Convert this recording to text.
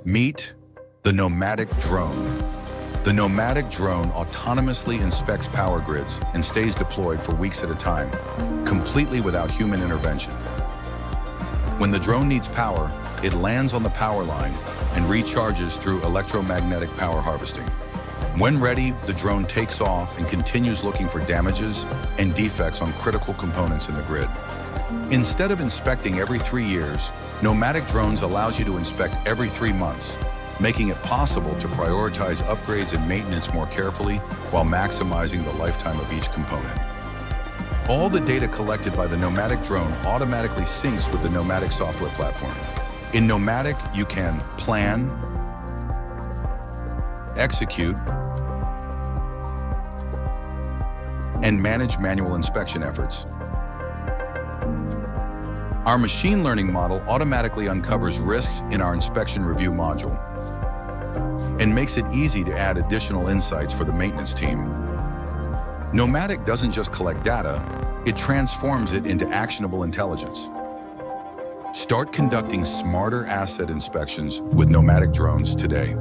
Meet the Nomadic Drone. The Nomadic Drone autonomously inspects power grids and stays deployed for weeks at a time, completely without human intervention. When the drone needs power, it lands on the power line and recharges through electromagnetic power harvesting. When ready, the drone takes off and continues looking for damages and defects on critical components in the grid. Instead of inspecting every 3 years, Nomadic Drones allows you to inspect every 3 months, making it possible to prioritize upgrades and maintenance more carefully while maximizing the lifetime of each component. All the data collected by the Nomadic Drone automatically syncs with the Nomadic software platform. In Nomadic, you can plan, execute, and manage manual inspection efforts. Our machine learning model automatically uncovers risks in our inspection review module and makes it easy to add additional insights for the maintenance team. Nomadic doesn't just collect data, it transforms it into actionable intelligence. Start conducting smarter asset inspections with Nomadic Drones today.